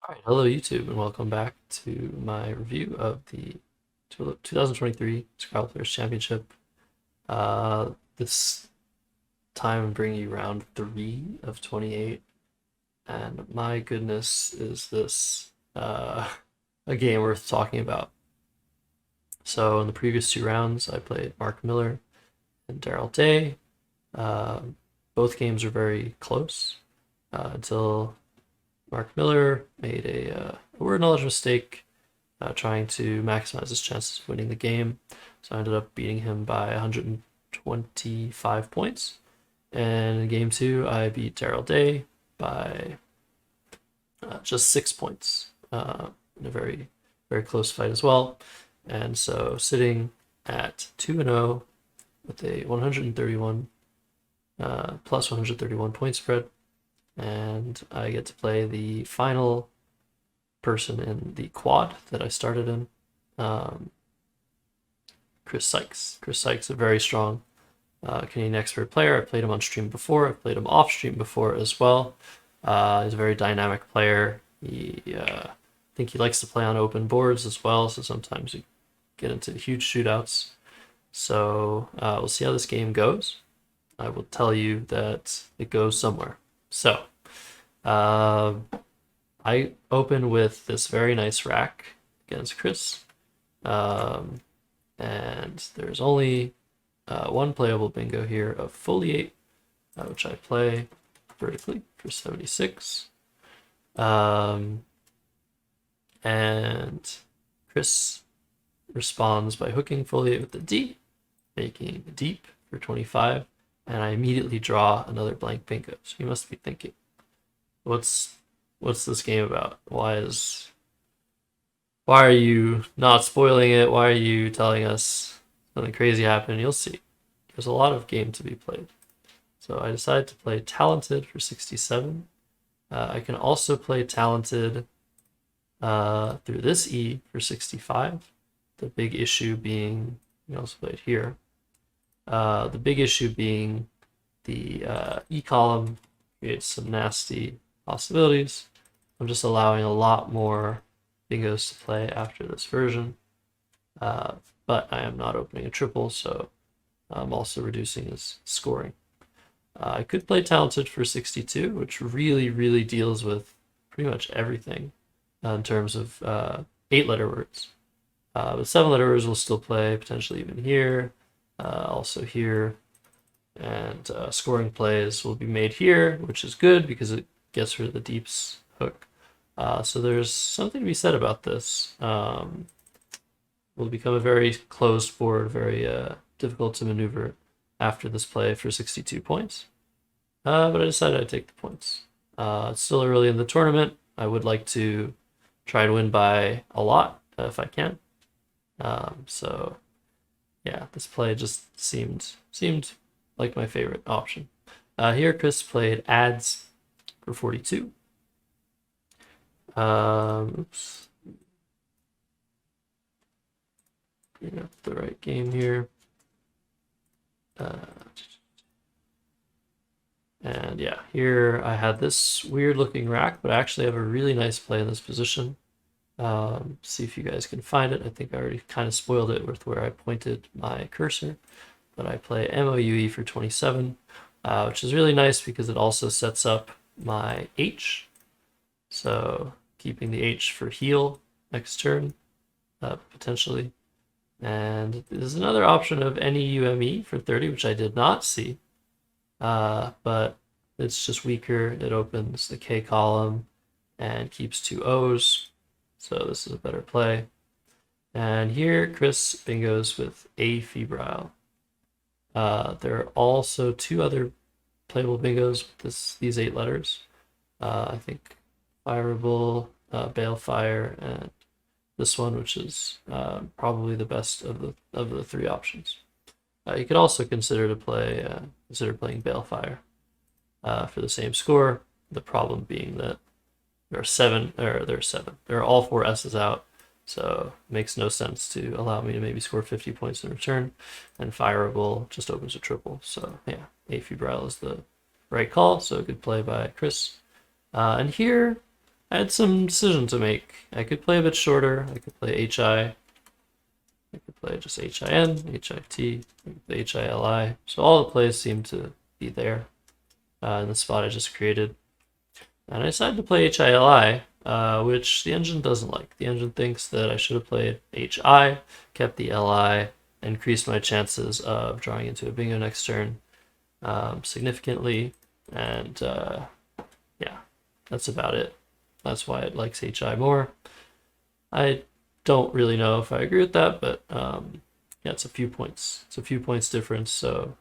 All right, hello YouTube, and welcome back to my review of the 2023 Scrabble Players Championship. This time I'm bringing you round 3 of 28, and my goodness, is this a game worth talking about. So in the previous 2 rounds, I played Mark Miller and Daryl Day. Uh, both games are very close until Mark Miller made a word knowledge mistake, trying to maximize his chances of winning the game. So I ended up beating him by 125 points. And in game 2, I beat Daryl Day by just 6 points in a very, very close fight as well. And so sitting at 2-0 with a 131 plus 131 point spread, and I get to play the final person in the quad that I started in, Chris Sykes. Chris Sykes, a very strong Canadian expert player. I've played him on stream before. I've played him off stream before as well. He's a very dynamic player. I think he likes to play on open boards as well, so sometimes you get into huge shootouts. So we'll see how this game goes. I will tell you that it goes somewhere. So I open with this very nice rack against Chris. And there's only one playable bingo here of Foliate, which I play vertically for 76. And Chris responds by hooking Foliate with the D, making deep for 25, and I immediately draw another blank bingo. So you must be thinking, what's this game about? Why are you not spoiling it? Why are you telling us something crazy happened? You'll see. There's a lot of game to be played. So I decided to play Talented for 67. I can also play Talented through this E for 65. The big issue being, you can also play it here. The big issue being the E column creates some nasty possibilities. I'm just allowing a lot more bingos to play after this version, but I am not opening a triple, so I'm also reducing his scoring. I could play Talented for 62, which really, really deals with pretty much everything in terms of 8-letter words. But 7-letter words will still play, potentially even here, also here, and scoring plays will be made here, which is good because it gets rid of the deeps hook. So there's something to be said about this. Will become a very closed board, very difficult to maneuver after this play for 62 points. But I decided I'd take the points. It's still early in the tournament. I would like to try to win by a lot if I can. So yeah, this play just seemed like my favorite option. Here Chris played ads for 42. Oops. Bring up the right game here. And yeah, here I had this weird looking rack, but I actually have a really nice play in this position. See if you guys can find it. I think I already kind of spoiled it with where I pointed my cursor, but I play MOUE for 27, which is really nice because it also sets up my H. So keeping the H for heal next turn, potentially. And there's another option of any UME for 30, which I did not see. But it's just weaker. It opens the K column and keeps 2 O's. So this is a better play. And here Chris bingos with A febrile. There are also 2 other playable bingos with these 8 letters. I think Fireable, Balefire, and this one, which is probably the best of the 3 options. You could also consider playing Balefire for the same score. The problem being that there are all 4 S's out, so it makes no sense to allow me to maybe score 50 points in return. And Fireable just opens a triple, so yeah, A febrile is the right call. So a good play by Chris. And here I had some decision to make. I could play a bit shorter. I could play HI. I could play just HIN, HIT, HILI. So all the plays seem to be there in the spot I just created. And I decided to play HILI, which the engine doesn't like. The engine thinks that I should have played HI, kept the LI, increased my chances of drawing into a bingo next turn significantly. And yeah, that's about it. That's why it likes HI more. I don't really know if I agree with that, but yeah, it's a few points. It's a few points difference, so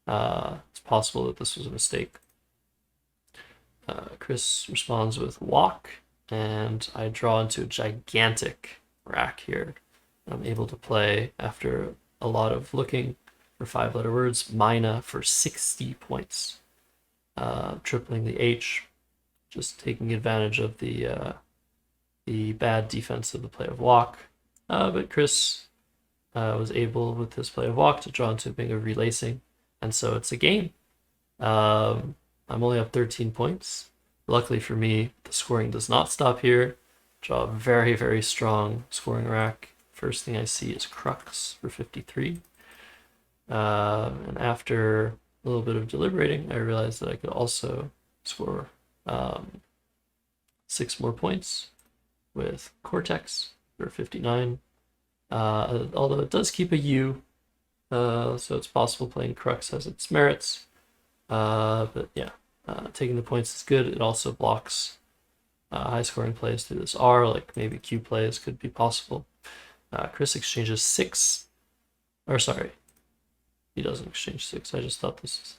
it's possible that this was a mistake. Chris responds with walk, and I draw into a gigantic rack here. I'm able to play, after a lot of looking for 5-letter words, Mina for 60 points. Tripling the H, just taking advantage of the bad defense of the play of walk. But Chris was able, with his play of walk, to draw into a bingo relacing, and so it's a game. I'm only up 13 points. Luckily for me, the scoring does not stop here. Draw a very, very strong scoring rack. First thing I see is Crux for 53. And after a little bit of deliberating, I realized that I could also score 6 more points with Cortex for 59. Although it does keep a U, so it's possible playing Crux has its merits. But yeah, taking the points is good. It also blocks high scoring plays through this R, like maybe Q plays could be possible. Chris exchanges 6, or sorry, he doesn't exchange 6. I just thought this was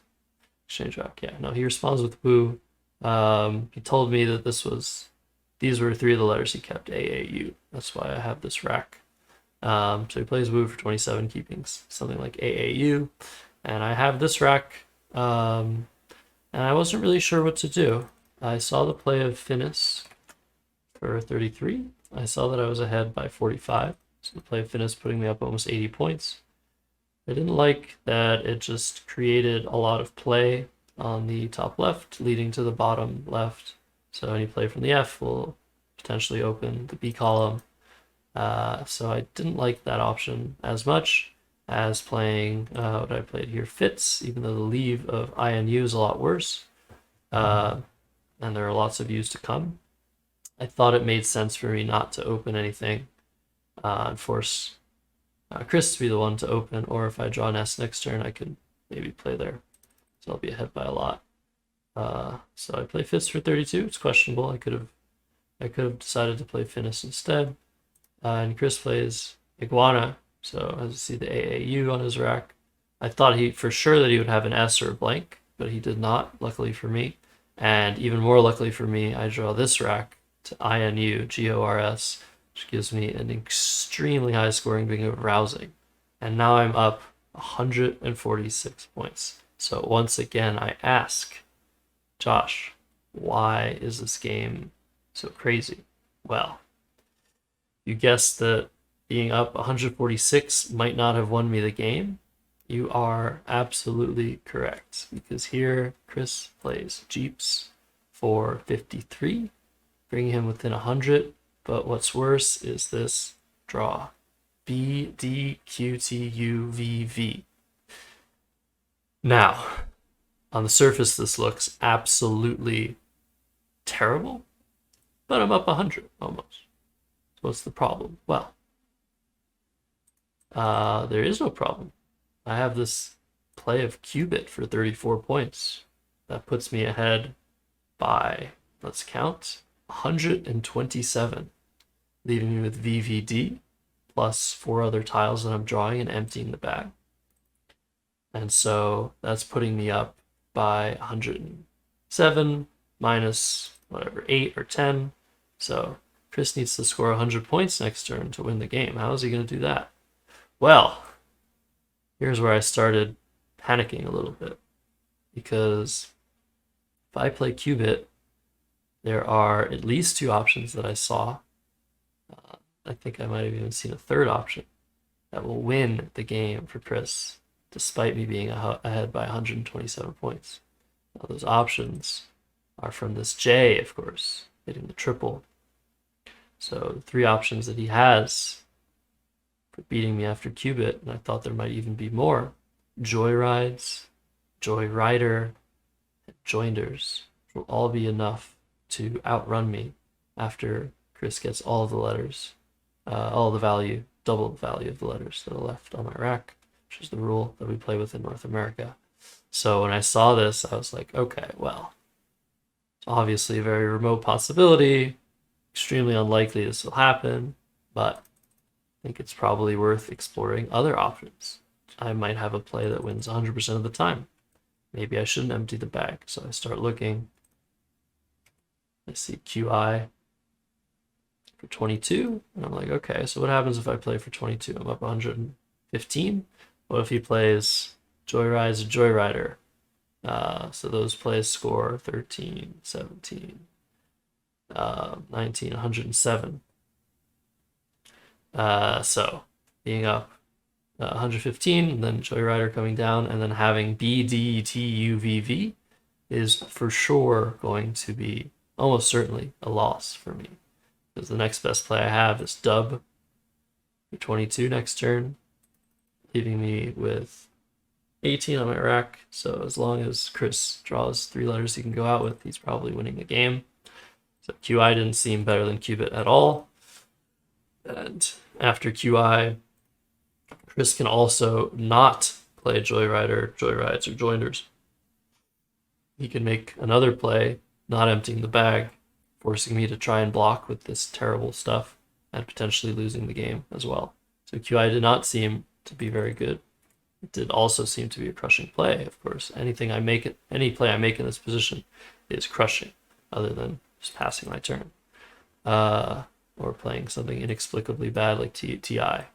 exchange rack. Yeah, no, he responds with Woo. He told me that these were 3 of the letters he kept, AAU. That's why I have this rack. So he plays Woo for 27, keeping something like AAU. And I have this rack, and I wasn't really sure what to do. I saw the play of Finis for 33. I saw that I was ahead by 45. So the play of Finis putting me up almost 80 points. I didn't like that it just created a lot of play on the top left, leading to the bottom left. So any play from the F will potentially open the B column. So I didn't like that option as much as playing what I played here, Fits, even though the leave of INU is a lot worse. And there are lots of U's to come. I thought it made sense for me not to open anything and force Chris to be the one to open, or if I draw an S next turn, I could maybe play there. So I'll be ahead by a lot. So I play Fits for 32. It's questionable. I could have decided to play Finis instead. And Chris plays Iguana. So as you see the AAU on his rack, I thought for sure that he would have an S or a blank, but he did not, luckily for me. And even more luckily for me, I draw this rack to INU, GORS, which gives me an extremely high scoring bingo of Rousing. And now I'm up 146 points. So once again, I ask, Josh, why is this game so crazy? Well, you guessed that being up 146 might not have won me the game. You are absolutely correct, because here Chris plays Jeeps for 53, bringing him within 100. But what's worse is this draw. B, D, Q, T, U, V, V. Now, on the surface, this looks absolutely terrible, but I'm up 100 almost. So what's the problem? Well, there is no problem. I have this play of Qubit for 34 points. That puts me ahead by, let's count, 127, leaving me with VVD plus 4 other tiles that I'm drawing and emptying the bag. And so that's putting me up by 107 minus whatever, 8 or 10. So Chris needs to score 100 points next turn to win the game. How is he going to do that? Well, here's where I started panicking a little bit, because if I play Qubit, there are at least 2 options that I saw. I think I might have even seen a 3rd option that will win the game for Chris, despite me being ahead by 127 points. Now, those options are from this J, of course. hitting the triple. So the three options that he has for beating me after Cubit, and I thought there might even be more: Joyrides, Joyrider, and Joinders will all be enough to outrun me after Chris gets all the letters, all the value, double the value of the letters that are left on my rack, which is the rule that we play with in North America. So when I saw this, I was like, okay, well, it's obviously a very remote possibility, extremely unlikely this will happen, but I think it's probably worth exploring other options. I might have a play that wins 100% of the time. Maybe I shouldn't empty the bag. So I start looking. I see QI for 22, and I'm like, okay, so what happens if I play for 22? I'm up 115. What if he plays Joyrides and Joyrider? So those plays score 13, 17, 19, 107. So being up 115, and then Joyrider coming down, and then having BDTUVV is for sure going to be almost certainly a loss for me. Because the next best play I have is Dub for 22 next turn, leaving me with 18 on my rack. So as long as Chris draws 3 letters he can go out with, he's probably winning the game. So QI didn't seem better than Cubit at all. And after QI, Chris can also not play Joyrider, Joyrides, or Joinders. He can make another play, not emptying the bag, forcing me to try and block with this terrible stuff, and potentially losing the game as well. So QI did not seem to be very good. It did also seem to be a crushing play, of course. Any play I make in this position is crushing, other than just passing my turn. Or playing something inexplicably bad like TI.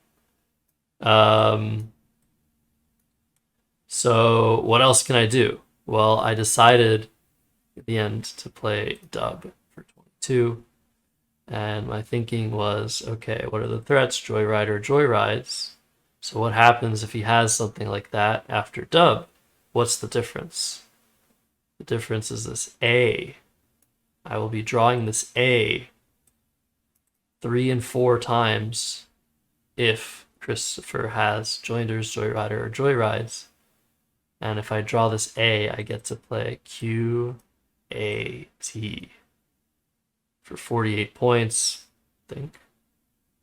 So what else can I do? Well, I decided at the end to play Dub for 22. And my thinking was, okay, what are the threats? Joyrider, Joyrides. So what happens if he has something like that after Dub? What's the difference? The difference is this A. I will be drawing this A 3 and 4 times if Christopher has Joinders, Joyrider, or Joyrides. And if I draw this A, I get to play QAT for 48 points, I think.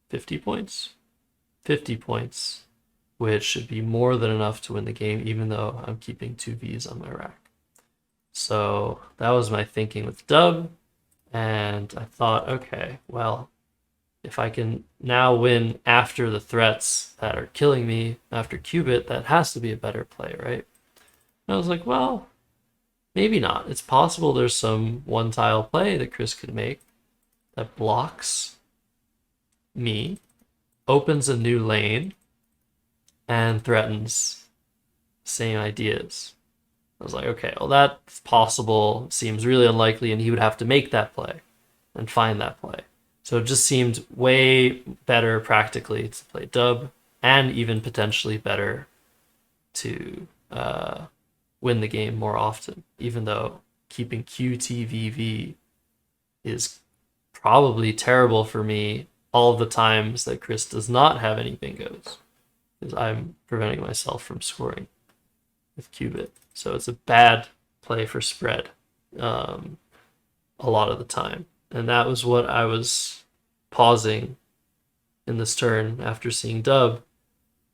50 points? 50 points, which should be more than enough to win the game, even though I'm keeping 2 Vs on my rack. So that was my thinking with Dub. And I thought, okay, well, if I can now win after the threats that are killing me after Cubit, that has to be a better play, right? And I was like, well, maybe not. It's possible there's some one-tile play that Chris could make that blocks me, opens a new lane, and threatens same ideas. I was like, okay, well, that's possible. Seems really unlikely, and he would have to make that play and find that play. So it just seemed way better practically to play Dub, and even potentially better to win the game more often, even though keeping QTVV is probably terrible for me all the times that Chris does not have any bingos, because I'm preventing myself from scoring with Cubit. So it's a bad play for spread a lot of the time. And that was what I was pausing in this turn after seeing Dub,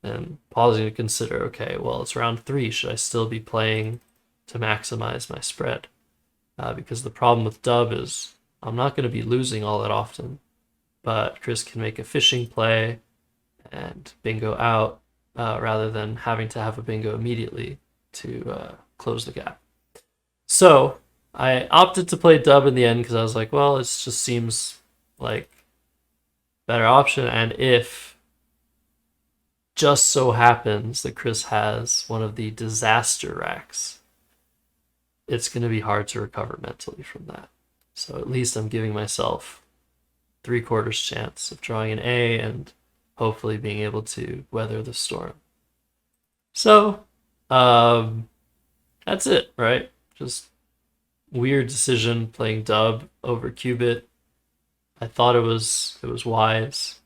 and pausing to consider, okay, well, it's round 3. Should I still be playing to maximize my spread? Because the problem with Dub is I'm not going to be losing all that often, but Chris can make a fishing play and bingo out rather than having to have a bingo immediately to close the gap. So I opted to play Dub in the end because I was like, well, it just seems like a better option. And if just so happens that Chris has one of the disaster racks, it's going to be hard to recover mentally from that. So at least I'm giving myself 3/4 chance of drawing an A and hopefully being able to weather the storm. So that's it, right? Just weird decision playing dub over Cubit. I thought it was wise.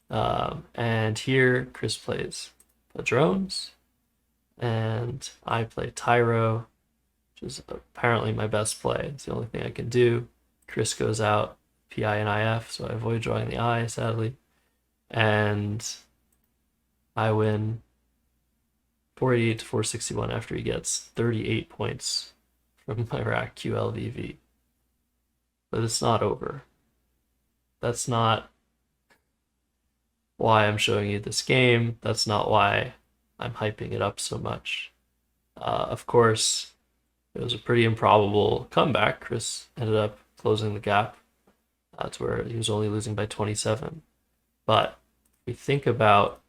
And here Chris plays Padrones, and I play Tyro, which is apparently my best play. It's the only thing I can do. Chris goes out PI and IF, so I avoid drawing the eye, sadly. And I win 488 to 461 after he gets 38 points from my rack QLVV. But it's not over. That's not why I'm showing you this game. That's not why I'm hyping it up so much. Of course, it was a pretty improbable comeback. Chris ended up closing the gap to where he was only losing by 27. But if we think about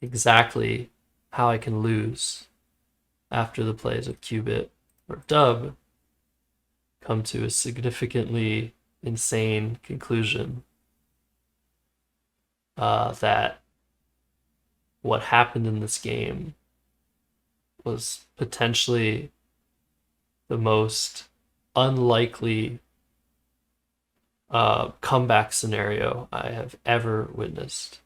exactly how I can lose after the plays of Cubit or Dub, come to a significantly insane conclusion that what happened in this game was potentially the most unlikely comeback scenario I have ever witnessed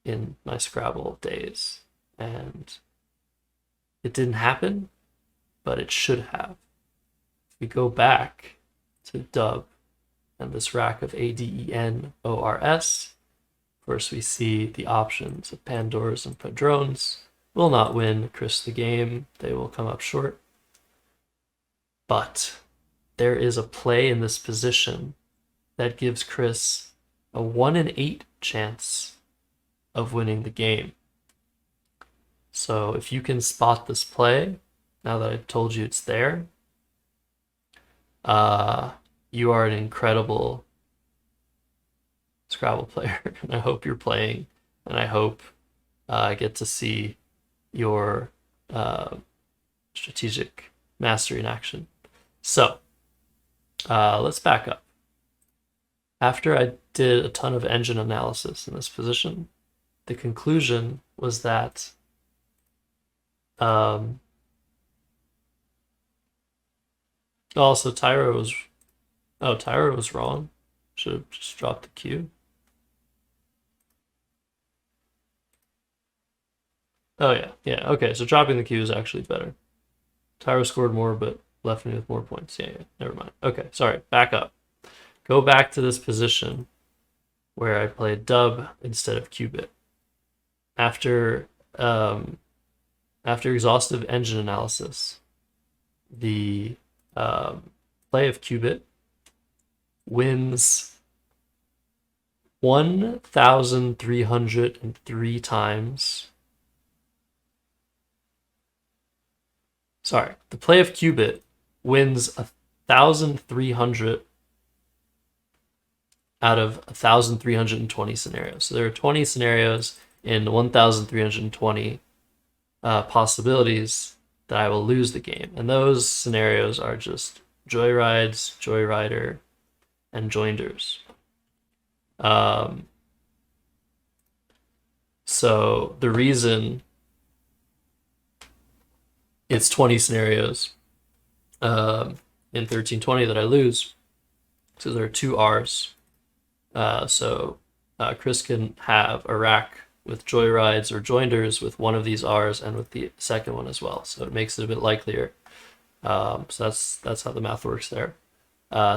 in my Scrabble days. And it didn't happen, but it should have. If we go back to Dub and this rack of ADENORS, first we see the options of Pandoras and Padrones will not win Chris the game. They will come up short. But there is a play in this position that gives Chris a 1 in 8 chance of winning the game. So if you can spot this play, now that I've told you it's there, you are an incredible Scrabble player. And I hope you're playing, and I hope I get to see your strategic mastery in action. So let's back up. After I did a ton of engine analysis in this position, the conclusion was that also Tyro was wrong. Should have just dropped the Q. Oh yeah, okay, so dropping the Q is actually better. Tyro scored more, but left me with more points. Yeah, never mind. Okay, sorry, back up. Go back to this position where I played Dub instead of Cubit. After exhaustive engine analysis, the play of Cubit wins 1,303 times. Sorry, the play of Cubit wins 1,300 out of 1,320 scenarios. So there are 20 scenarios in 1,320 possibilities that I will lose the game. And those scenarios are just Joyrides, Joyrider, and Joinders. So the reason it's 20 scenarios in 1320 that I lose, so there are 2 R's. So Chris can have a rack with Joyrides or Joinders with one of these R's and with the second one as well. So it makes it a bit likelier. So that's how the math works there.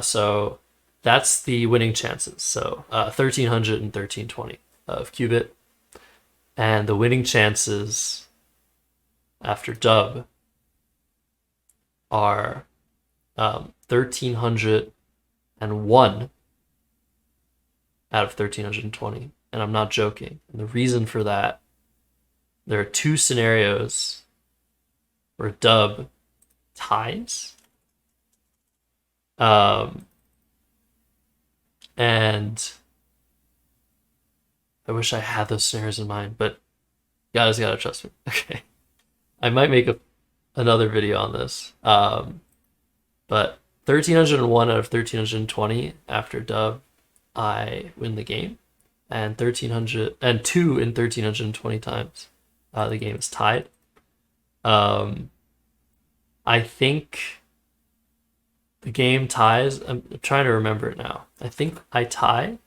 So that's the winning chances. So 1,300 and 1,320 of Cubit. And the winning chances after Dub are 1,301 out of 1,320. And I'm not joking. And the reason for that, there are 2 scenarios where Dub ties. And I wish I had those scenarios in mind, but you guys gotta trust me. Okay. I might make another video on this. But 1,301 out of 1,320 after Dub, I win the game. And 1,302 in 1,320 times, the game is tied. I think the game ties. I'm trying to remember it now. I think I tie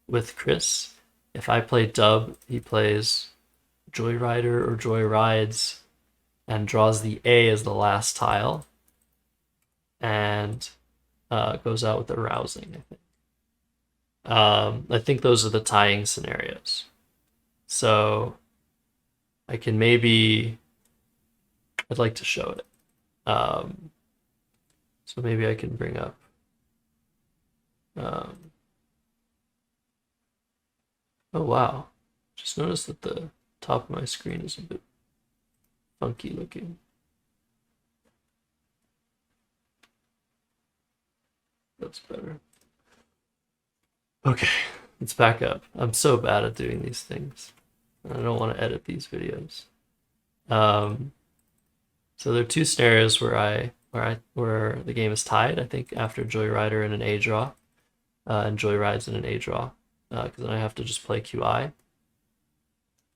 with Chris. If I play Dub, he plays Joyrider or Joyrides and draws the A as the last tile and goes out with the Rousing, I think. I think those are the tying scenarios. So I can maybe, I'd like to show it. So maybe I can bring up oh wow, just noticed that the top of my screen is a bit funky looking. That's better. Okay, let's back up. I'm so bad at doing these things. I don't want to edit these videos. So there are two scenarios where the game is tied. I think after Joyrider in an A draw, and Joyrides in an A draw, because then I have to just play QI,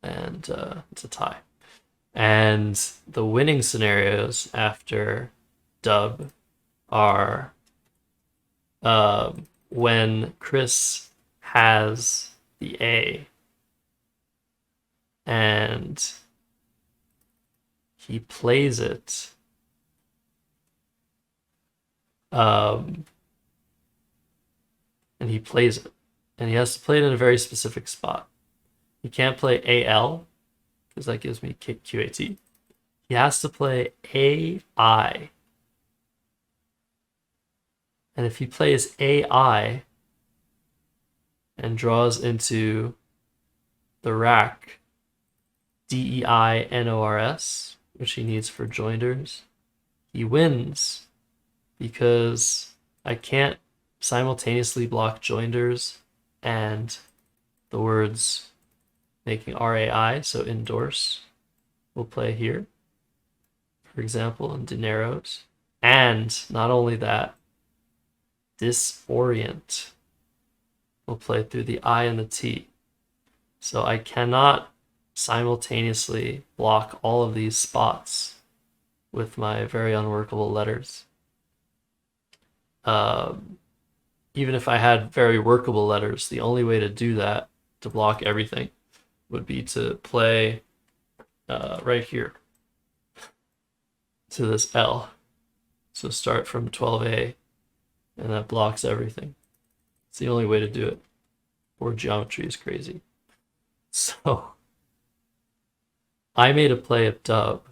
and it's a tie. And the winning scenarios after Dub are when Chris has the A and he plays it and he plays it and he has to play it in a very specific spot. He can't play AL because that gives me QAT. He has to play AI. And if he plays AI and draws into the rack DEI-NORS, which he needs for joinders, he wins because I can't simultaneously block joinders and the words making RAI, so endorse, will play here, for example, in Dineros. And not only that, disorient will play through the I and the T. So I cannot simultaneously block all of these spots with my very unworkable letters. Even if I had very workable letters, the only way to do that, to block everything, would be to play right here to this L. So start from 12A, and that blocks everything. It's the only way to do it. Board geometry is crazy. So I made a play of Dub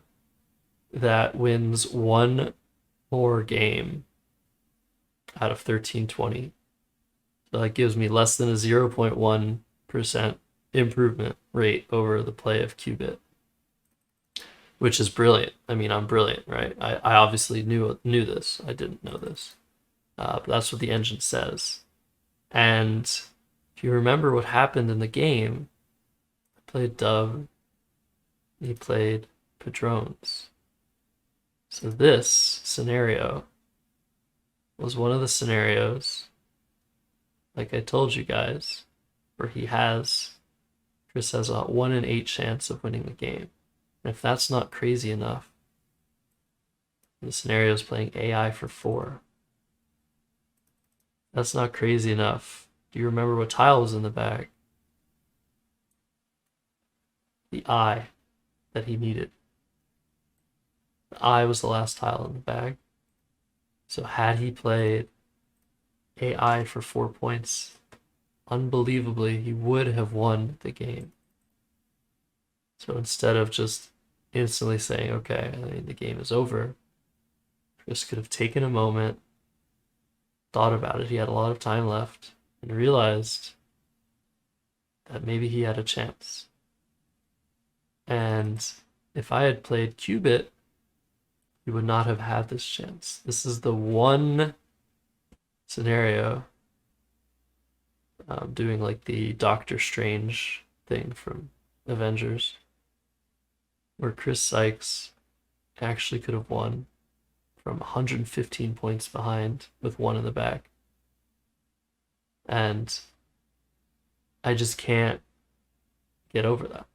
that wins one more game out of 1320. So that gives me less than a 0.1% improvement rate over the play of Qubit, which is brilliant. I mean, I'm brilliant, right? I obviously knew this. I didn't know this. But that's what the engine says. And if you remember what happened in the game, I played Dub, he played Padrones. So this scenario was one of the scenarios, like I told you guys, where Chris has a 1 in 8 chance of winning the game. And if that's not crazy enough, the scenario is playing AI for 4. That's not crazy enough. Do you remember what tile was in the bag? The I that he needed. The I was the last tile in the bag. So had he played AI for 4 points, unbelievably, he would have won the game. So instead of just instantly saying, okay, I mean, the game is over, Chris could have taken a moment, thought about it. He had a lot of time left and realized that maybe he had a chance. And if I had played Qubit, he would not have had this chance. This is the one scenario, doing like the Doctor Strange thing from Avengers, where Chris Sykes actually could have won from 115 points behind with 1 in the back. And I just can't get over that.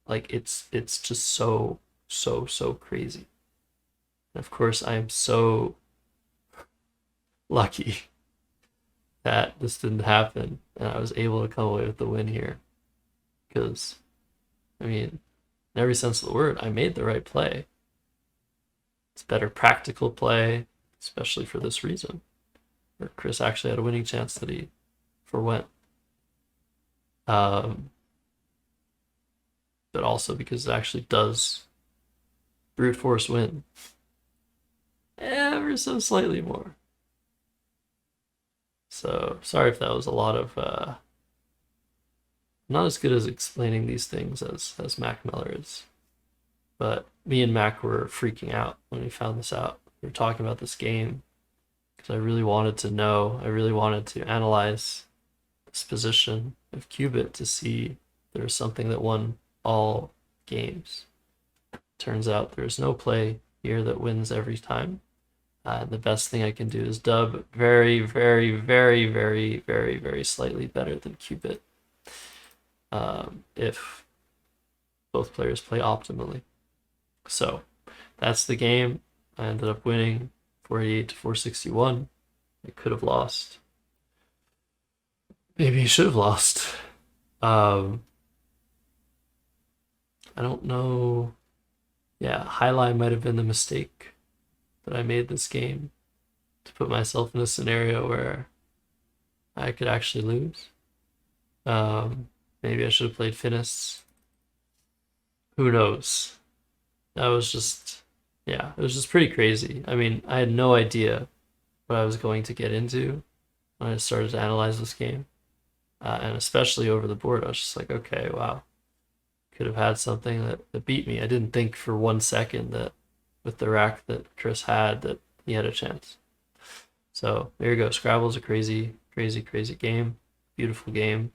Like it's just so crazy. And of course I am so lucky that this didn't happen and I was able to come away with the win here. Because, I mean, in every sense of the word, I made the right play. It's better practical play, especially for this reason, where Chris actually had a winning chance that he forwent. But also because it actually does brute force win ever so slightly more. So sorry if that was a lot of not as good as explaining these things as Mac Miller is. But me and Mac were freaking out when we found this out. We were talking about this game because I really wanted to know. I really wanted to analyze this position of Qubit to see if there was something that won all games. Turns out there's no play here that wins every time. The best thing I can do is dub very, very, very, very, very, very slightly better than Qubit. If both players play optimally. So that's the game. I ended up winning 488 to 461. I could have lost. Maybe he should have lost. I don't know. Yeah, highlight might have been the mistake that I made this game to put myself in a scenario where I could actually lose. Maybe I should have played Finis. Who knows? That was just, yeah, it was just pretty crazy. I mean, I had no idea what I was going to get into when I started to analyze this game. And especially over the board, I was just like, okay, wow. Could have had something that beat me. I didn't think for 1 second that with the rack that Chris had that he had a chance. So there you go. Scrabble's a crazy, crazy, crazy game. Beautiful game.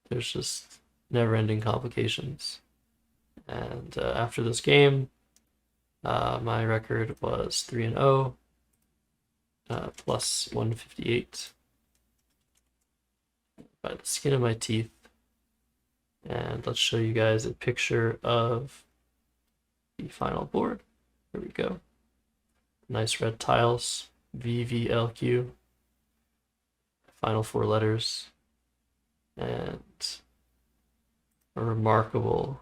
There's just never-ending complications. And after this game, my record was 3-0, plus 158 by the skin of my teeth. And let's show you guys a picture of the final board. Here we go. Nice red tiles, VVLQ, final 4 letters, and a remarkable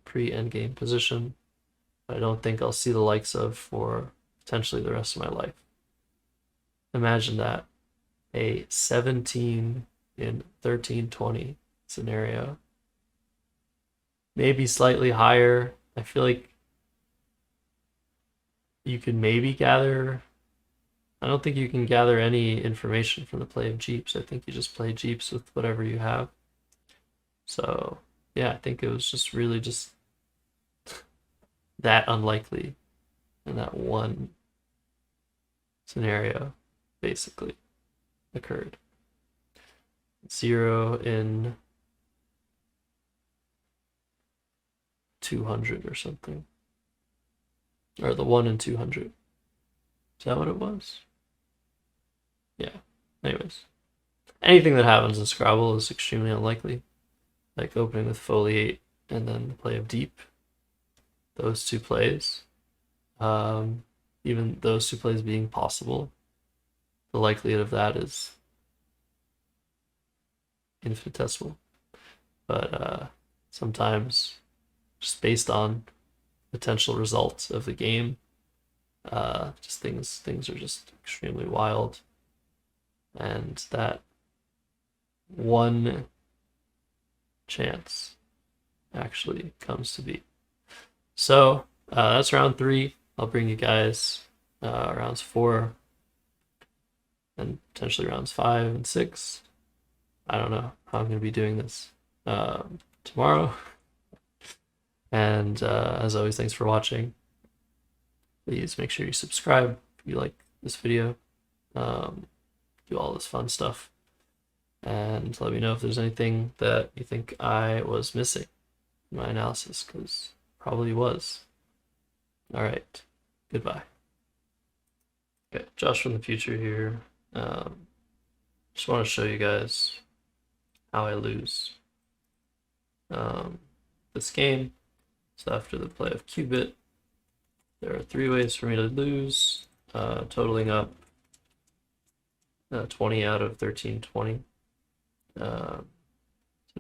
pre-endgame position I don't think I'll see the likes of for potentially the rest of my life. Imagine that. A 17 in 1320 scenario. Maybe slightly higher. I feel like you can maybe gather. I don't think you can gather any information from the play of Jeeps. I think you just play Jeeps with whatever you have. So yeah, I think it was just really just that unlikely in that one scenario basically occurred. 0 in 200 or something. Or the 1 in 200. Is that what it was? Yeah. Anyways. Anything that happens in Scrabble is extremely unlikely. Like opening with Foliate and then the play of Deep. Those 2 plays. Even those 2 plays being possible, the likelihood of that is infinitesimal. But sometimes, just based on potential results of the game, just things are just extremely wild, and that one chance actually comes to be. So that's round 3. I'll bring you guys rounds 4 and potentially rounds 5 and 6. I don't know how I'm going to be doing this tomorrow. And as always, thanks for watching. Please make sure you subscribe if you like this video. Do all this fun stuff. And let me know if there's anything that you think I was missing in my analysis, because probably was. All right. Goodbye. Okay, Josh from the future here. Just want to show you guys how I lose this game. So after the play of Qubit, there are 3 ways for me to lose. totaling up 20 out of 1320. So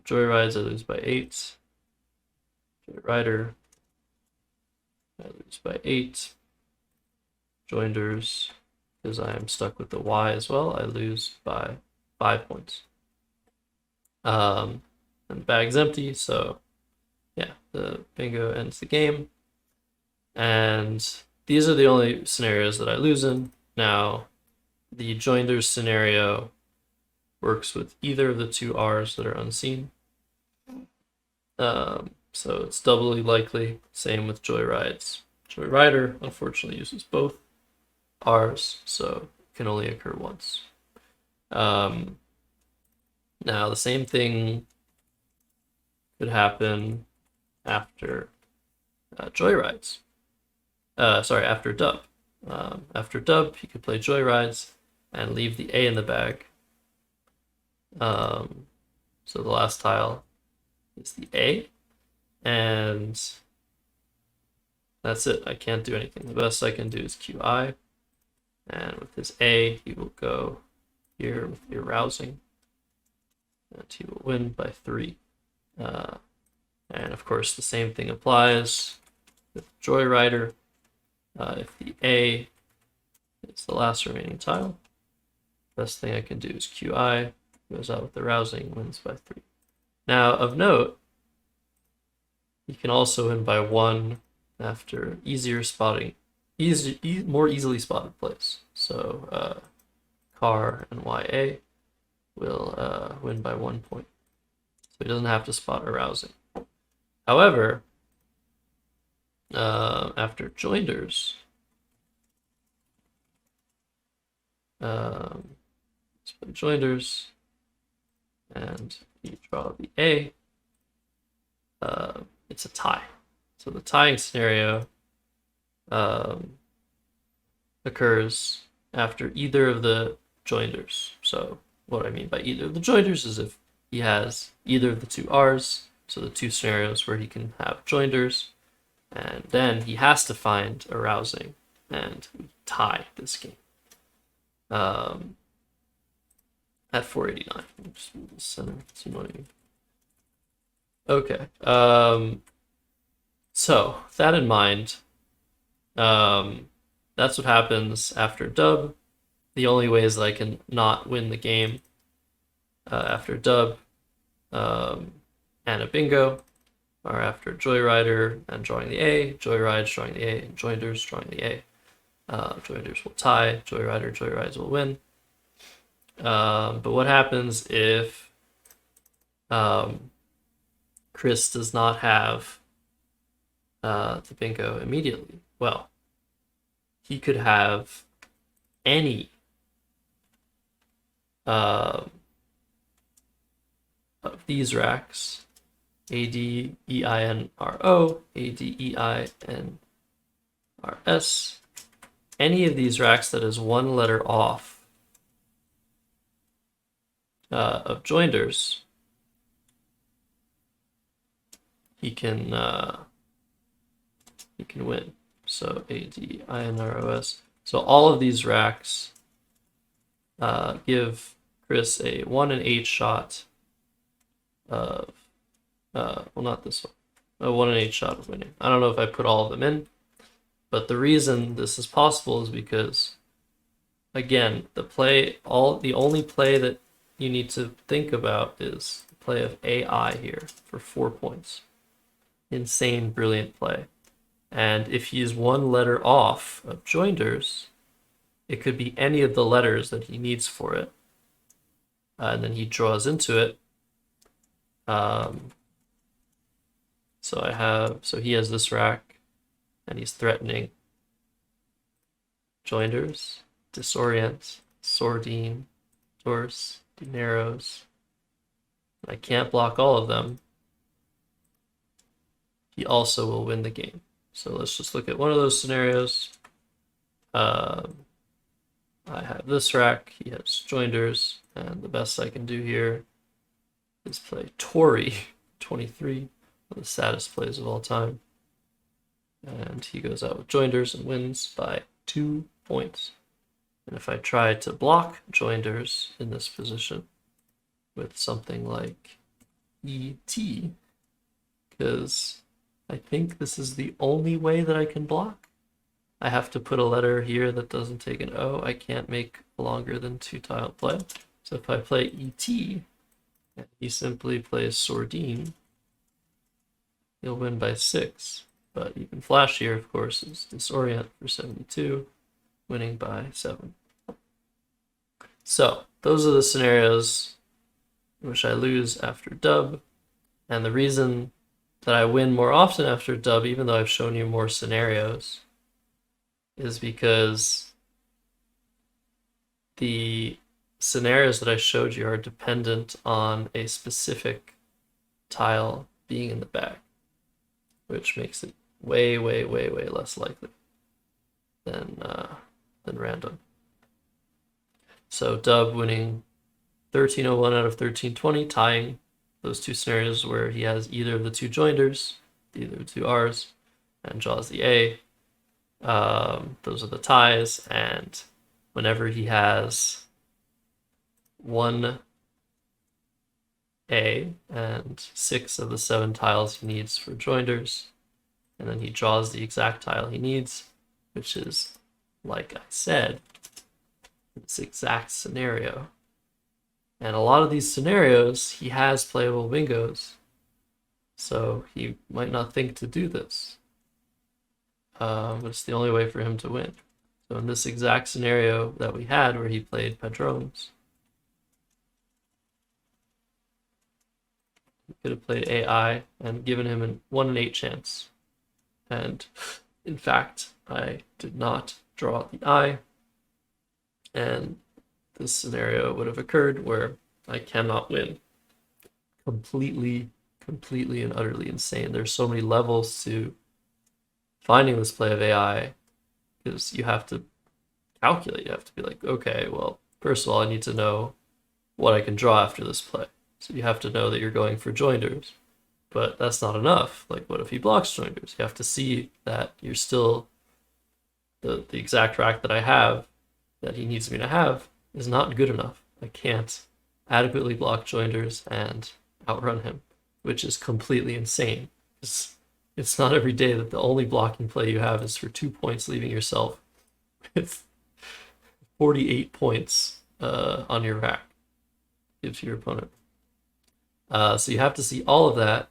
Joyrides, I lose by 8. Joyrider, I lose by 8. Joinders, because I am stuck with the Y as well, I lose by 5 points. And the bag's empty, so yeah, the bingo ends the game. And these are the only scenarios that I lose in. Now, the Joinders scenario works with either of the two R's that are unseen. So it's doubly likely. Same with Joyrides. Joyrider, unfortunately, uses both R's, so it can only occur once. Now, the same thing could happen after Joyrides. Sorry, after Dub. After Dub, you could play Joyrides and leave the A in the bag. So the last tile is the A, and that's it. I can't do anything. The best I can do is QI, and with his A, he will go here with Arousing, and he will win by 3. And of course, the same thing applies with Joyrider. If the A is the last remaining tile, best thing I can do is QI, goes out with Arousing, wins by 3. Now, of note, you can also win by 1 after easier spotting, more easily spotted plays. So Car and YA will win by 1 point. So he doesn't have to spot Arousing. However, after Joinders, let's play Joinders, and you draw the A. It's a tie. So the tying scenario occurs after either of the Joinders. So what I mean by either of the Joinders is if he has either of the two R's, so the two scenarios where he can have Joinders, and then he has to find Arousing, and we tie this game. At 489. Just move the center. It's annoying. Okay. So with that in mind, that's what happens after Dub. The only ways that I can not win the game after Dub and a bingo are after Joyrider and drawing the A, Joyrides drawing the A, and Joinders drawing the A. Joinders will tie, Joyrides will win. But what happens if Chris does not have the bingo immediately? Well, he could have any of these racks, ADEINRO, ADEINRS, any of these racks that is one letter off of Joinders, he can win. So ADEINROS. So all of these racks give Chris a 1 in 8 shot of well, not this one. A 1 in 8 shot of winning. I don't know if I put all of them in, but the reason this is possible is because, again, the only play that you need to think about is the play of AI here for 4 points. Insane, brilliant play. And if he's one letter off of Joinders, it could be any of the letters that he needs for it. And then he draws into it. So he has this rack, and he's threatening Joinders, Disorient, Sordine, Dorse, Dineros. I can't block all of them. He also will win the game. So let's just look at one of those scenarios. I have this rack, he has Joinders, and the best I can do here is play Tori, 23, one of the saddest plays of all time. And he goes out with Joinders and wins by 2 points. And if I try to block joinders in this position with something like ET, because I think this is the only way that I can block. I have to put a letter here that doesn't take an O. I can't make a longer than 2-tile play. So if I play ET, and he simply plays Sordine, he'll win by 6. But even flashier, of course, is Disorient for 72, winning by 7. So those are the scenarios in which I lose after dub. And the reason that I win more often after dub, even though I've shown you more scenarios, is because the scenarios that I showed you are dependent on a specific tile being in the bag, which makes it way less likely than random. So dub winning 1301 out of 1320, tying those two scenarios where he has either of the two joinders, either of the two R's, and draws the A. Those are the ties, and whenever he has one A and 6 of the 7 tiles he needs for joinders, and then he draws the exact tile he needs, which is, like I said, this exact scenario. And a lot of these scenarios, he has playable bingos, so he might not think to do this. But it's the only way for him to win. So in this exact scenario that we had where he played Padrones, he could have played AI and given him a 1 in 8 chance. And in fact, I did not draw the eye, and this scenario would have occurred where I cannot win. Completely and utterly insane. There's so many levels to finding this play of AI, because you have to calculate. You have to be like, okay, well, first of all, I need to know what I can draw after this play. So you have to know that you're going for joinders, but that's not enough. Like, what if he blocks joinders? You have to see that you're still the exact rack that I have that he needs me to have is not good enough. I can't adequately block joinders and outrun him, which is completely insane. It's not every day that the only blocking play you have is for 2 points, leaving yourself with 48 points on your rack. Give to your opponent. So you have to see all of that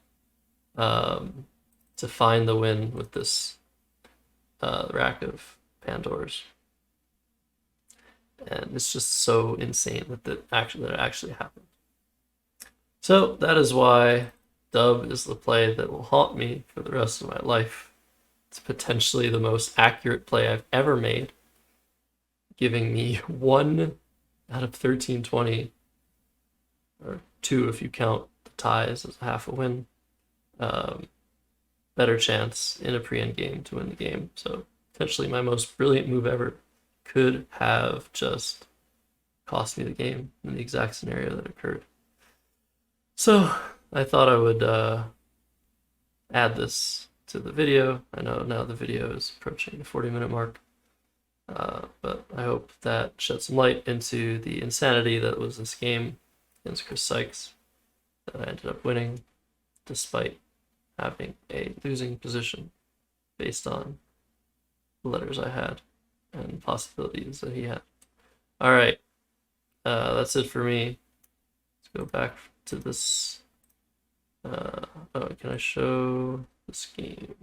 to find the win with this rack of Pandoras. And it's just so insane that it actually happened. So that is why dub is the play that will haunt me for the rest of my life. It's potentially the most accurate play I've ever made, giving me 1 out of 1320, or 2 if you count the ties as half a win, better chance in a pre-end game to win the game. So potentially my most brilliant move ever could have just cost me the game in the exact scenario that occurred. So I thought I would add this to the video. I know now the video is approaching the 40-minute mark, but I hope that shed some light into the insanity that was this game against Chris Sykes that I ended up winning despite having a losing position based on the letters I had and possibilities that he had. All right, that's it for me. Let's go back to this. Can I show this game?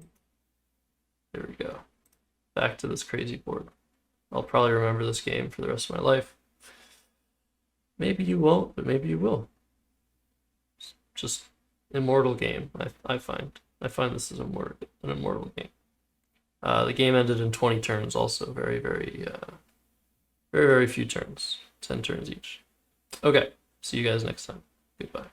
There we go. Back to this crazy board. I'll probably remember this game for the rest of my life. Maybe you won't, but maybe you will. It's just immortal game. I find this is an immortal game. The game ended in 20 turns, also very few turns, 10 turns each. Okay, see you guys next time. Goodbye.